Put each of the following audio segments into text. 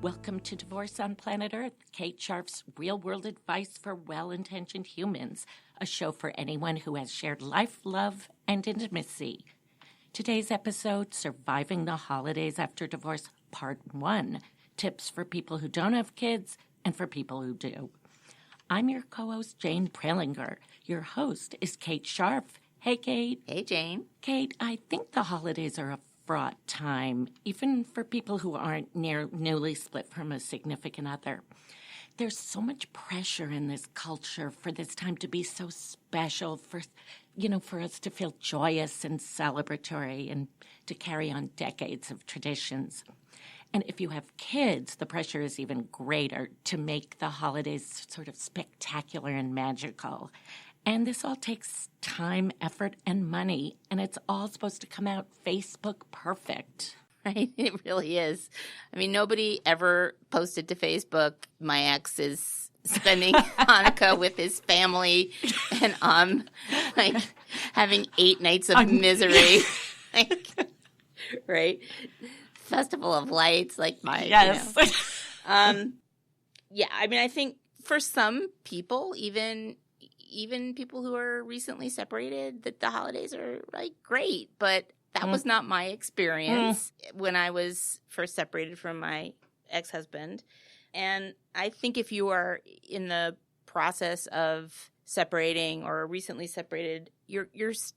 Welcome to Divorce on Planet Earth, Kate Sharf's real-world advice for well-intentioned humans, a show for anyone who has shared life, love, and intimacy. Today's episode, Surviving the Holidays After Divorce, Part 1, tips for people who don't have kids and for people who do. I'm your co-host, Jane Prelinger. Your host is Kate Sharf. Hey, Kate. Hey, Jane. Kate, I think the holidays are a fraught time, even for people who aren't newly split from a significant other. There's so much pressure in this culture for this time to be so special, for us to feel joyous and celebratory and to carry on decades of traditions. And if you have kids, the pressure is even greater to make the holidays sort of spectacular and magical. And this all takes time, effort, and money, and it's all supposed to come out Facebook perfect. Right? It really is. I mean, nobody ever posted to Facebook, my ex is spending Hanukkah with his family, and I'm having 8 nights of misery. Right? Festival of Lights, Yes. Yeah, I mean, I think for some people, even people who are recently separated, that the holidays are great, but that was not my experience when I was first separated from my ex-husband. And I think if you are in the process of separating or recently separated, you're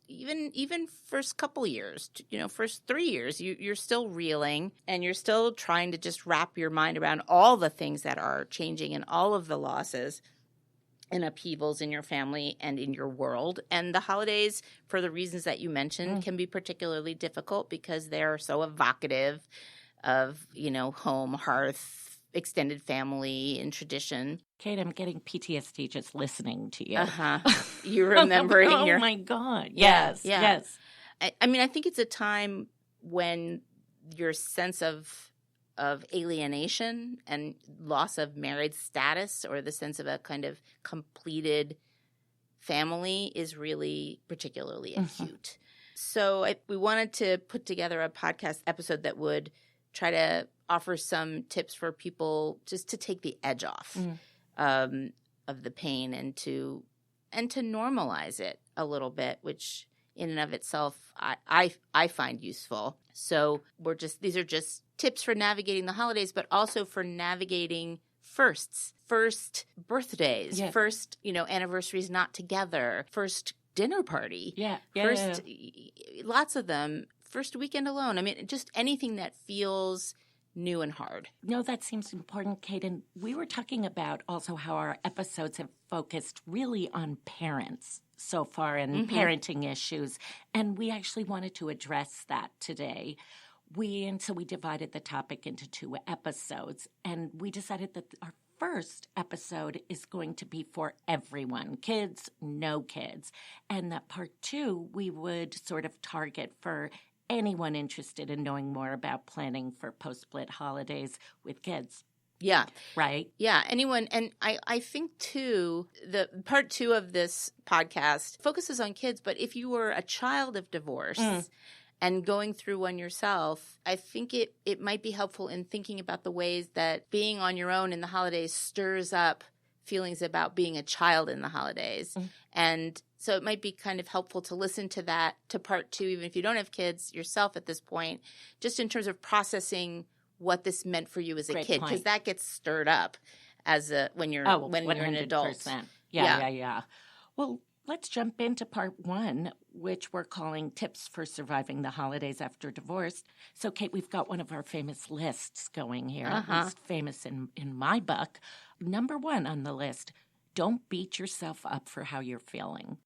even first couple years, first 3 years, you're still reeling and you're still trying to just wrap your mind around all the things that are changing and all of the losses and upheavals in your family and in your world. And the holidays, for the reasons that you mentioned, can be particularly difficult because they're so evocative of, home, hearth, extended family, and tradition. Kate, I'm getting PTSD just listening to you. You're remembering Oh my God. Yes. Yes. I mean, I think it's a time when your sense of alienation and loss of married status, or the sense of a kind of completed family, is really particularly acute. So we wanted to put together a podcast episode that would try to offer some tips for people just to take the edge off of the pain and to normalize it a little bit, which in and of itself I find useful. So these are just tips for navigating the holidays, but also for navigating first birthdays, first, anniversaries not together, first dinner party. Lots of them, first weekend alone. I mean, just anything that feels new and hard. No, that seems important, Kate. And we were talking about also how our episodes have focused really on parents so far and parenting issues. And we actually wanted to address that today. So we divided the topic into 2 episodes, and we decided that our first episode is going to be for everyone, kids, no kids, and that part 2 we would sort of target for anyone interested in knowing more about planning for post-split holidays with kids. Yeah. Right? Yeah. Anyone. And I think, too, the part 2 of this podcast focuses on kids, but if you were a child of divorce and going through one yourself, I think it might be helpful in thinking about the ways that being on your own in the holidays stirs up feelings about being a child in the holidays. And so it might be kind of helpful to listen to that, to part 2, even if you don't have kids yourself at this point, just in terms of processing what this meant for you as a kid, because that gets stirred up when you're an adult. Yeah. Well, let's jump into part 1, which we're calling Tips for Surviving the Holidays After Divorce. So, Kate, we've got one of our famous lists going here, at least famous in my book. Number 1 on the list, don't beat yourself up for how you're feeling.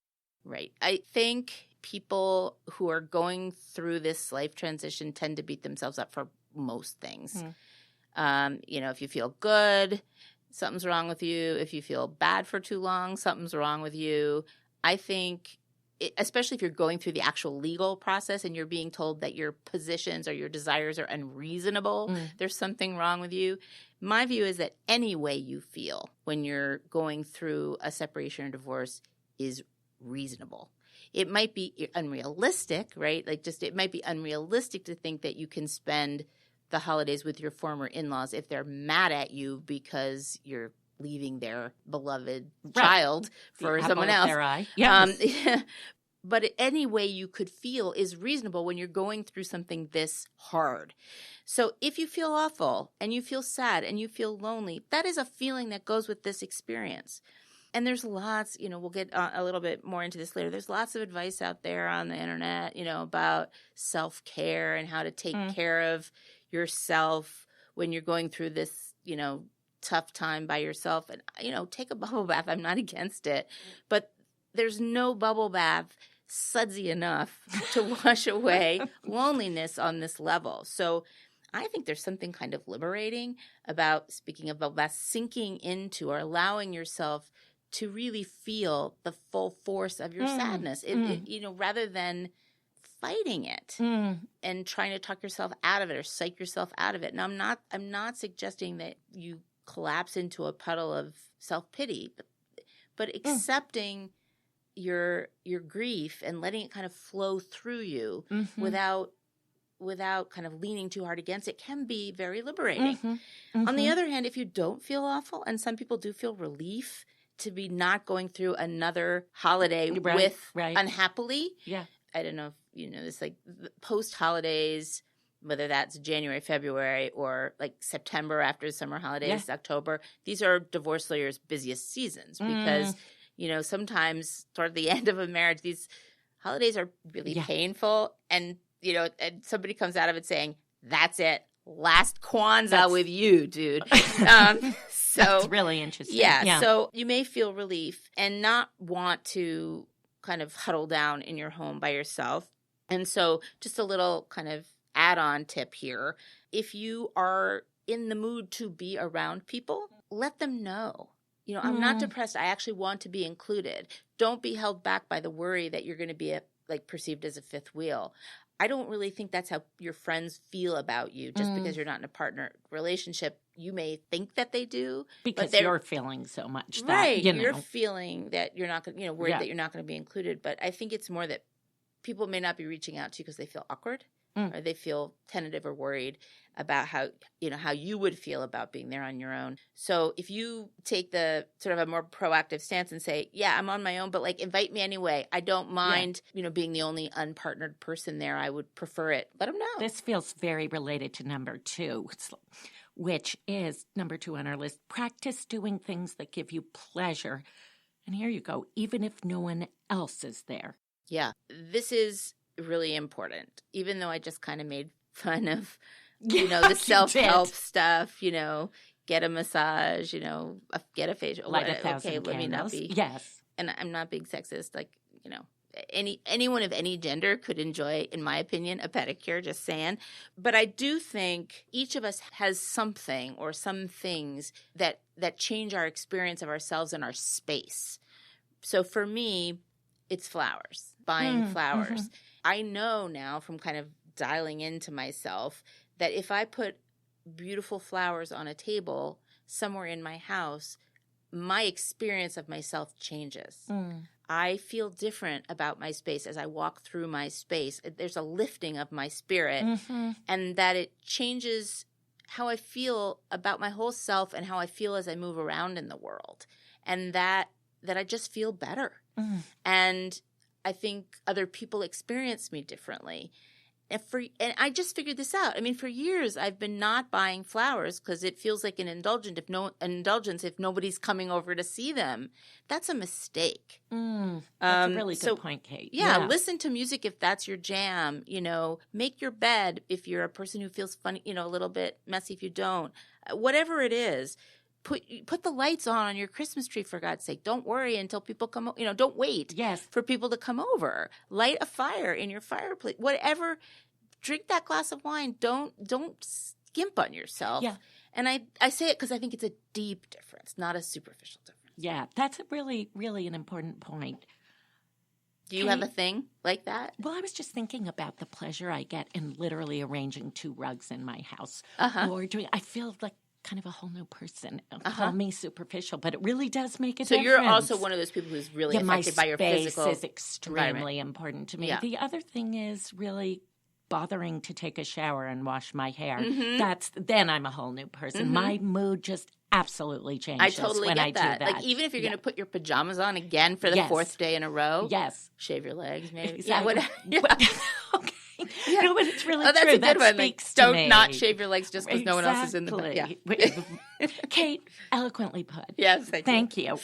Right. I think people who are going through this life transition tend to beat themselves up for most things. If you feel good, something's wrong with you. If you feel bad for too long, something's wrong with you. I think, especially if you're going through the actual legal process and you're being told that your positions or your desires are unreasonable, there's something wrong with you. My view is that any way you feel when you're going through a separation or divorce is reasonable. It might be unrealistic, right? It might be unrealistic to think that you can spend the holidays with your former in-laws if they're mad at you because you're leaving their beloved child for someone else. Their eye. Yes. But any way you could feel is reasonable when you're going through something this hard. So if you feel awful and you feel sad and you feel lonely, that is a feeling that goes with this experience. And there's lots, we'll get a little bit more into this later. There's lots of advice out there on the internet, about self-care and how to take care of yourself when you're going through this, tough time by yourself. And, take a bubble bath. I'm not against it. But there's no bubble bath sudsy enough to wash away loneliness on this level. So I think there's something kind of liberating about, speaking of bubble bath, sinking into or allowing yourself to really feel the full force of your sadness, rather than fighting it and trying to talk yourself out of it or psych yourself out of it. Now, I'm not suggesting that you collapse into a puddle of self-pity, but accepting your grief and letting it kind of flow through you without kind of leaning too hard against it can be very liberating. On the other hand, if you don't feel awful, and some people do feel relief to be not going through another holiday unhappily. Yeah. I don't know if you know this, like post-holidays, whether that's January, February, or like September after the summer holidays, October, these are divorce lawyers' busiest seasons because sometimes toward the end of a marriage, these holidays are really painful. And, and somebody comes out of it saying, that's it. Last Kwanzaa with you, dude. So that's really interesting. Yeah. So you may feel relief and not want to kind of huddle down in your home by yourself. And so just a little kind of add-on tip here. If you are in the mood to be around people, let them know. I'm not depressed. I actually want to be included. Don't be held back by the worry that you're going to be perceived as a fifth wheel. I don't really think that's how your friends feel about you just because you're not in a partner relationship. You may think that they do. Because you're feeling so much that, right, you're feeling that you're not going to, worried that you're not going to be included. But I think it's more that people may not be reaching out to you because they feel awkward or they feel tentative or worried about how you would feel about being there on your own. So if you take the sort of a more proactive stance and say, yeah, I'm on my own, but invite me anyway. I don't mind, being the only unpartnered person there. I would prefer it. Let them know. This feels very related to number 2, which is number 2 on our list. Practice doing things that give you pleasure. And here you go, even if no one else is there. Yeah, this is really important, even though I just kind of made fun of, the self-help stuff, get a massage, get a facial. Light 1,000 candles. Let me not be. Yes. And I'm not being sexist. Anyone of any gender could enjoy, in my opinion, a pedicure, just saying. But I do think each of us has something or some things that change our experience of ourselves and our space. So for me, it's flowers, buying flowers. I know now from kind of dialing into myself that if I put beautiful flowers on a table somewhere in my house, my experience of myself changes. I feel different about my space as I walk through my space. There's a lifting of my spirit and that it changes how I feel about my whole self and how I feel as I move around in the world. And that I just feel better. And I think other people experience me differently. And I just figured this out. I mean, for years I've been not buying flowers because it feels like an indulgence if nobody's coming over to see them. That's a mistake. That's a really good point, Kate. Yeah, listen to music if that's your jam. Make your bed if you're a person who feels funny. A little bit messy if you don't. Whatever it is. Put the lights on your Christmas tree, for God's sake. Don't worry until people come, don't wait for people to come over. Light a fire in your fireplace. Whatever, drink that glass of wine. Don't skimp on yourself. Yeah. And I say it because I think it's a deep difference, not a superficial difference. Yeah, that's a really, really an important point. Do you have a thing like that? Well, I was just thinking about the pleasure I get in literally arranging 2 rugs in my house. Or I feel like kind of a whole new person. Call me superficial, but it really does make a difference. So you're also one of those people who's really affected by your physical space is extremely important to me. Yeah. The other thing is really bothering to take a shower and wash my hair, Mm-hmm. then I'm a whole new person. Mm-hmm. My mood just absolutely changes I totally when get I that. do that. Like, even if you're going to put your pajamas on again for the fourth day in a row, yes, shave your legs, maybe. exactly. Yeah, whatever. Okay. Yeah. No, but it's really that's true. a good that one. Like, speaks to don't me. not shave your legs just because no one else is in the back. Yeah. Kate, eloquently put. Yes, thank you.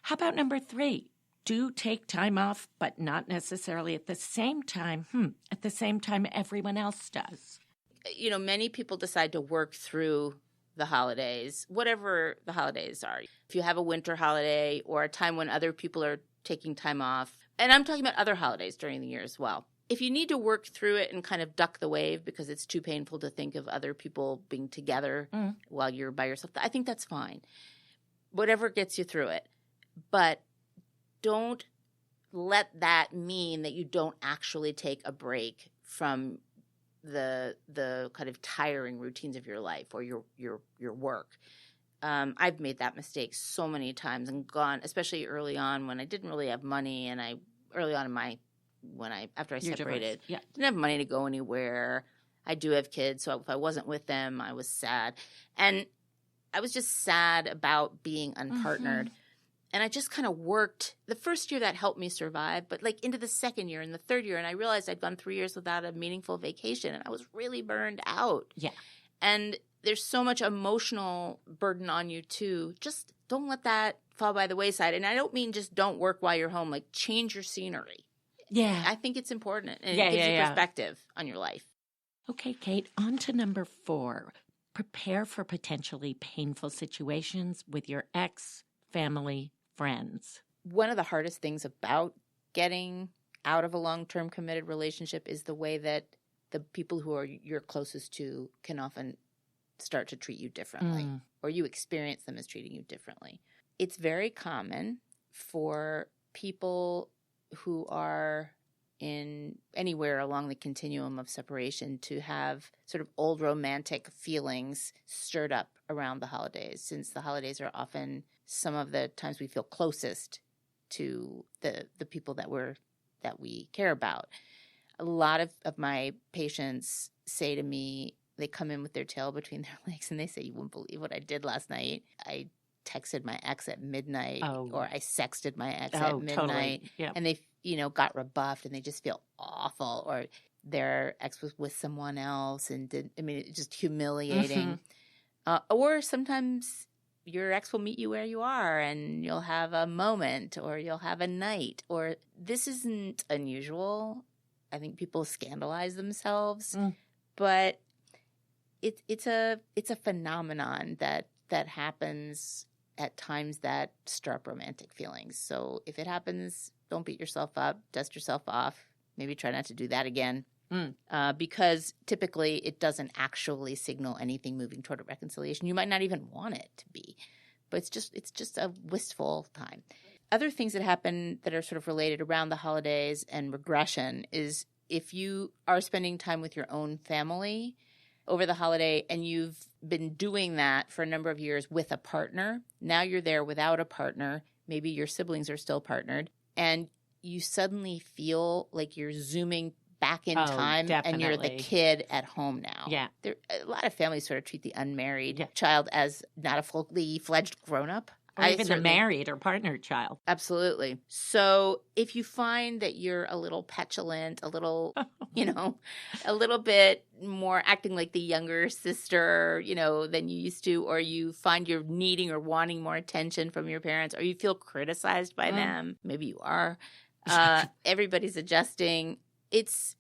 How about number 3? Do take time off, but not necessarily at the same time. At the same time everyone else does. You know, many people decide to work through the holidays, whatever the holidays are. If you have a winter holiday or a time when other people are taking time off, and I'm talking about other holidays during the year as well. If you need to work through it and kind of duck the wave because it's too painful to think of other people being together while you're by yourself, I think that's fine. Whatever gets you through it. But don't let that mean that you don't actually take a break from the kind of tiring routines of your life or your work. I've made that mistake so many times and gone, especially early on when I didn't really have money, and after I separated, didn't have money to go anywhere. I do have kids, so if I wasn't with them, I was sad, and I was just sad about being unpartnered. And I just kind of worked. The first year that helped me survive, but like into the second year and the third year, and I realized I'd gone 3 years without a meaningful vacation, and I was really burned out. Yeah. And there's so much emotional burden on you too. Just don't let that fall by the wayside. And I don't mean just don't work while you're home. Like, change your scenery. Yeah. I think it's important, and it gives you perspective on your life. Okay, Kate, on to number 4. Prepare for potentially painful situations with your ex, family, friends. One of the hardest things about getting out of a long-term committed relationship is the way that the people who are you're closest to can often start to treat you differently, or you experience them as treating you differently. It's very common for people who are in anywhere along the continuum of separation to have sort of old romantic feelings stirred up around the holidays, since the holidays are often some of the times we feel closest to the people that we care about. A lot of my patients say to me, they come in with their tail between their legs and they say, "You wouldn't believe what I did last night. I texted my ex at midnight, or I sexted my ex at midnight." Totally. Yep. And they, got rebuffed and they just feel awful, or their ex was with someone else and it's just humiliating. Or sometimes your ex will meet you where you are and you'll have a moment, or you'll have a night, or this isn't unusual. I think people scandalize themselves, but it's a phenomenon that happens at times that stir up romantic feelings. So if it happens, don't beat yourself up, dust yourself off. Maybe try not to do that again, because typically it doesn't actually signal anything moving toward a reconciliation. You might not even want it to be, but it's just a wistful time. Other things that happen that are sort of related around the holidays and regression is if you are spending time with your own family over the holiday and you've been doing that for a number of years with a partner, now you're there without a partner, maybe your siblings are still partnered, and you suddenly feel like you're zooming back in time, definitely. And you're the kid at home now. Yeah. A lot of families sort of treat the unmarried child as not a fully fledged grown-up. Or even the married or partnered child. Absolutely. So if you find that you're a little petulant, a little, a little bit more acting like the younger sister, than you used to, or you find you're needing or wanting more attention from your parents, or you feel criticized by them, maybe you are, everybody's adjusting. It's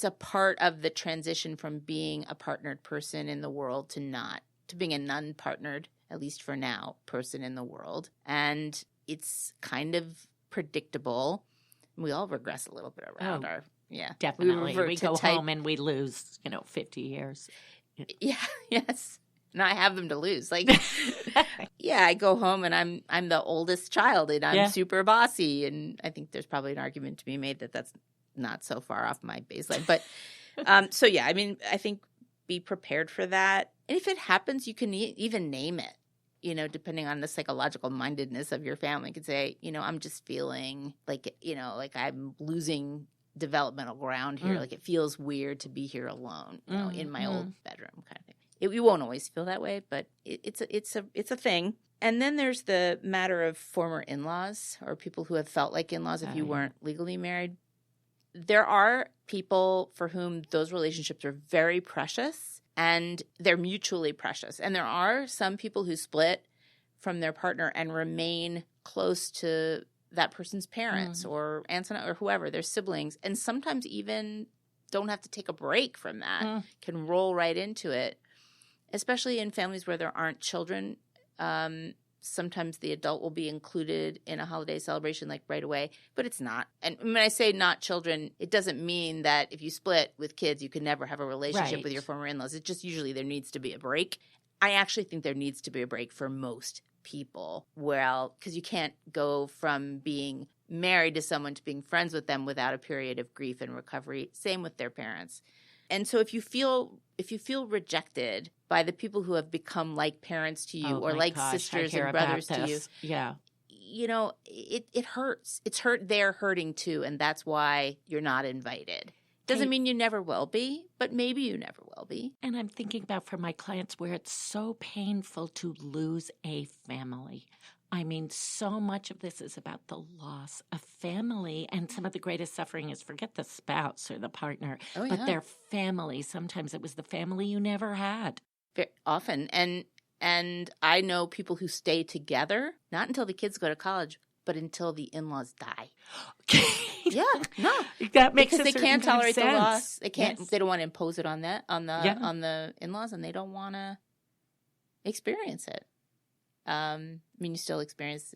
a part of the transition from being a partnered person in the world to being an unpartnered, at least for now, person in the world. And it's kind of predictable. We all regress a little bit around definitely. We go home and we lose, 50 years. Yeah, yes. And I have them to lose. Like, I go home and I'm the oldest child and I'm super bossy. And I think there's probably an argument to be made that that's not so far off my baseline. But I think be prepared for that. And if it happens, you can even name it, depending on the psychological mindedness of your family. You could say, I'm just feeling like, like I'm losing developmental ground here. Like, it feels weird to be here alone, in my old bedroom kind of thing. You won't always feel that way, but it's a thing. And then there's the matter of former in-laws or people who have felt like in-laws if you weren't legally married. There are people for whom those relationships are very precious and they're mutually precious. And there are some people who split from their partner and remain close to that person's parents or aunts or whoever, their siblings, and sometimes even don't have to take a break from that, can roll right into it, especially in families where there aren't children. Sometimes the adult will be included in a holiday celebration like right away, but it's not. And when I say not children, it doesn't mean that if you split with kids, you can never have a relationship with your former in-laws. It's just usually there needs to be a break. I actually think there needs to be a break for most people. Well, because you can't go from being married to someone to being friends with them without a period of grief and recovery. Same with their parents. And so if you feel rejected by the people who have become like parents to you or like sisters and brothers to you, it hurts. They're hurting too, and that's why you're not invited. Doesn't mean you never will be, but maybe you never will be. And I'm thinking about for my clients where it's so painful to lose a family. I mean, so much of this is about the loss of family, and some of the greatest suffering is forget the spouse or the partner, but their family. Sometimes it was the family you never had. Very often. And I know people who stay together, not until the kids go to college, but until the in-laws die. Yeah, no, that makes because they can't tolerate the loss. They can't. Yes. They don't want to impose it on the in-laws, and they don't want to experience it. I mean, you still experience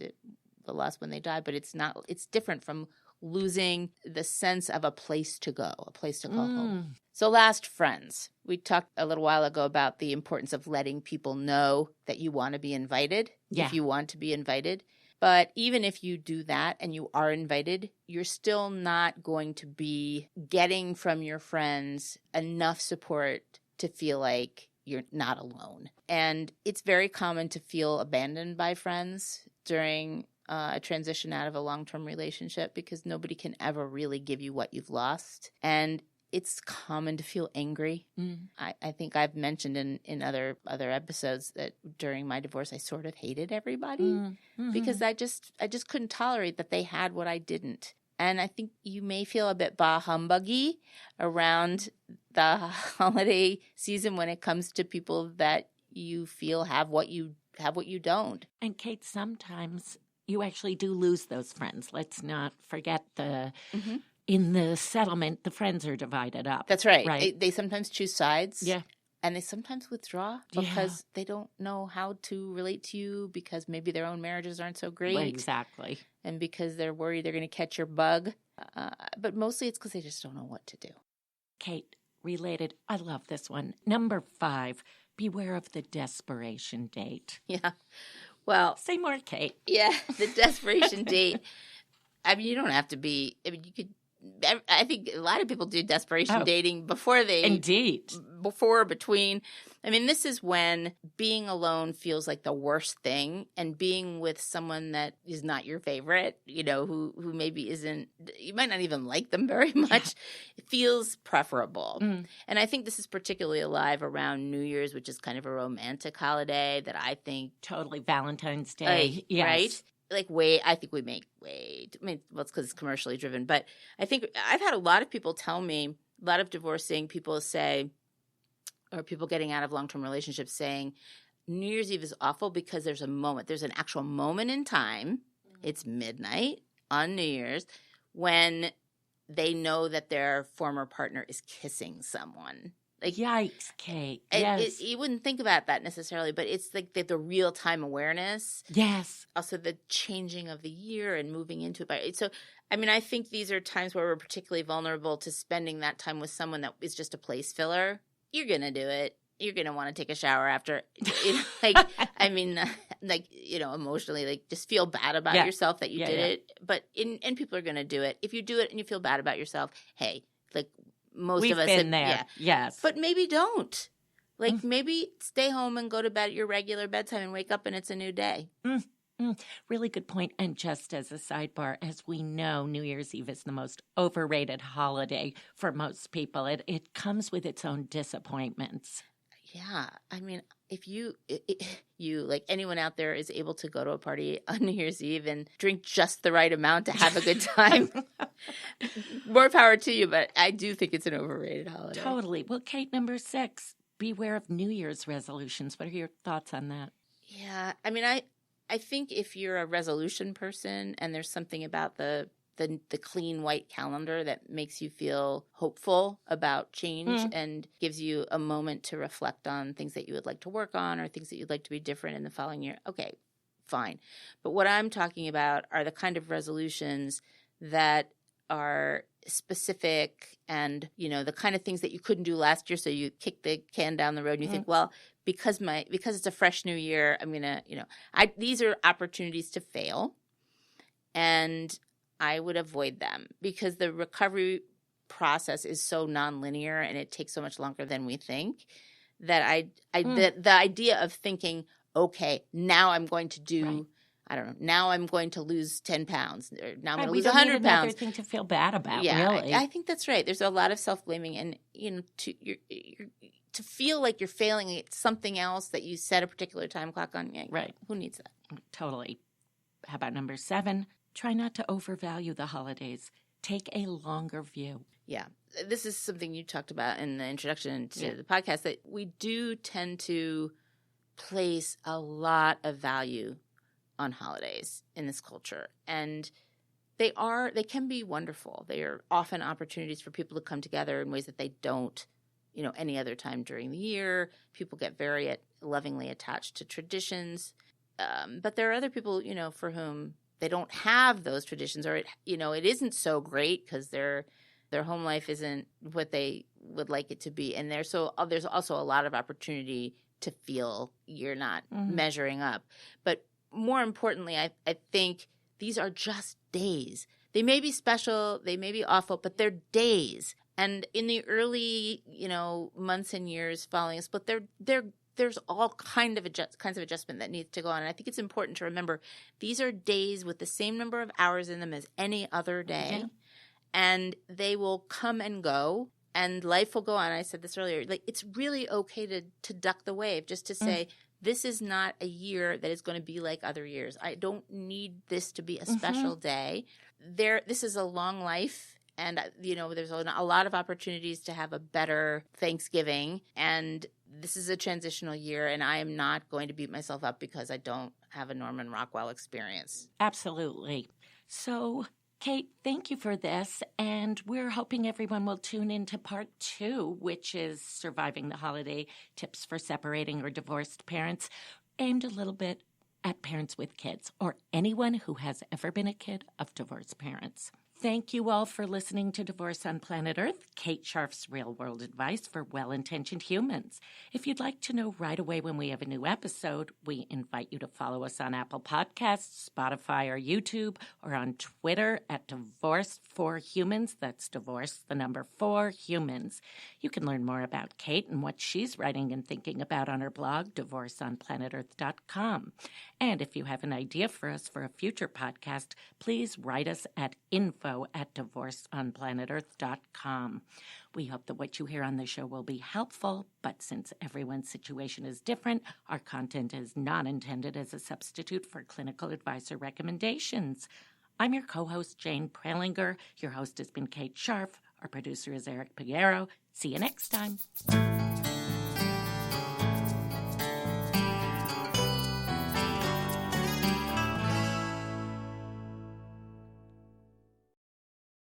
the loss when they die, but it's not. It's different from losing the sense of a place to go, a place to call home. So, last, friends. We talked a little while ago about the importance of letting people know that you want to be invited. If you want to be invited. But even if you do that and you are invited, you're still not going to be getting from your friends enough support to feel like you're not alone. And it's very common to feel abandoned by friends during a transition out of a long-term relationship because nobody can ever really give you what you've lost. And it's common to feel angry. I think I've mentioned in other episodes that during my divorce I sort of hated everybody because I just couldn't tolerate that they had what I didn't. And I think you may feel a bit bah humbuggy around the holiday season when it comes to people that you feel have what you don't. And Kate, sometimes you actually do lose those friends. Let's not forget in the settlement, the friends are divided up. That's right. They sometimes choose sides. Yeah. And they sometimes withdraw because they don't know how to relate to you because maybe their own marriages aren't so great. Exactly. And because they're worried they're going to catch your bug. But mostly it's because they just don't know what to do. Kate, related, I love this one. Number 5, beware of the desperation date. Yeah. Well. Say more, Kate. Yeah, the desperation date. I mean, you don't have to be, I mean, you could. I think a lot of people do desperation dating before they... Indeed. Before, between. I mean, this is when being alone feels like the worst thing and being with someone that is not your favorite, who maybe isn't... You might not even like them very much. It feels preferable. And I think this is particularly alive around New Year's, which is kind of a romantic holiday that I think... Totally. Valentine's Day. Yes. Right? I think we make it's because it's commercially driven, but I think I've had a lot of people tell me, a lot of divorcing people say, or people getting out of long-term relationships saying, New Year's Eve is awful because there's an actual moment in time, it's midnight on New Year's, when they know that their former partner is kissing someone. Like, yikes, Kate. Yes. You wouldn't think about that necessarily, but it's like the real-time awareness. Yes. Also the changing of the year and moving into it. So, I mean, I think these are times where we're particularly vulnerable to spending that time with someone that is just a place filler. You're going to do it. You're going to want to take a shower after. Emotionally, just feel bad about yourself that you did it. But and people are going to do it. If you do it and you feel bad about yourself, hey, most of us been there. Yeah. Yes. But maybe don't. Maybe stay home and go to bed at your regular bedtime and wake up and it's a new day. Really good point. And just as a sidebar, as we know, New Year's Eve is the most overrated holiday for most people. It comes with its own disappointments. Yeah. I mean, if you like anyone out there is able to go to a party on New Year's Eve and drink just the right amount to have a good time, more power to you. But I do think it's an overrated holiday. Totally. Well, Kate, number 6, beware of New Year's resolutions. What are your thoughts on that? Yeah. I mean, I think if you're a resolution person and there's something about the clean white calendar that makes you feel hopeful about change and gives you a moment to reflect on things that you would like to work on or things that you'd like to be different in the following year, okay, fine. But what I'm talking about are the kind of resolutions that are specific and, the kind of things that you couldn't do last year, so you kick the can down the road and you think, well, because it's a fresh new year, I'm going to, these are opportunities to fail. And I would avoid them because the recovery process is so nonlinear and it takes so much longer than we think that the idea of thinking, okay, now I'm going to do, I don't know, now I'm going to lose 10 pounds or now I'm going to lose 100 pounds. Another thing to feel bad about, yeah, really. I think that's right. There's a lot of self-blaming and, to feel like you're failing at something else that you set a particular time clock on. Right. Who needs that? Totally. How about number 7? Try not to overvalue the holidays. Take a longer view. Yeah. This is something you talked about in the introduction to the podcast, that we do tend to place a lot of value on holidays in this culture. And they can be wonderful. They are often opportunities for people to come together in ways that they don't, any other time during the year. People get very lovingly attached to traditions. But there are other people, for whom they don't have those traditions, or it isn't so great because their home life isn't what they would like it to be, and there's also a lot of opportunity to feel you're not measuring up. But more importantly, I think these are just days. They may be special, they may be awful, but they're days. And in the early months and years following a split, there's all kinds of adjustment that needs to go on. And I think it's important to remember these are days with the same number of hours in them as any other day. Yeah. And they will come and go and life will go on. I said this earlier. Like, it's really okay to duck the wave, just to say, this is not a year that is going to be like other years. I don't need this to be a special day. This is a long life. And, there's a lot of opportunities to have a better Thanksgiving. And this is a transitional year, and I am not going to beat myself up because I don't have a Norman Rockwell experience. Absolutely. So, Kate, thank you for this. And we're hoping everyone will tune into part 2, which is Surviving the Holiday, Tips for Separating or Divorced Parents, aimed a little bit at parents with kids or anyone who has ever been a kid of divorced parents. Thank you all for listening to Divorce on Planet Earth, Kate Scharf's real-world advice for well-intentioned humans. If you'd like to know right away when we have a new episode, we invite you to follow us on Apple Podcasts, Spotify, or YouTube, or on Twitter at Divorce4Humans. That's divorce, the number 4 humans. You can learn more about Kate and what she's writing and thinking about on her blog, divorceonplanetearth.com. And if you have an idea for us for a future podcast, please write us at info@divorceonplanetearth.com. We hope that what you hear on the show will be helpful, but since everyone's situation is different, our content is not intended as a substitute for clinical advice or recommendations. I'm your co-host, Jane Prelinger. Your host has been Kate Scharf. Our producer is Eric Piguero. See you next time.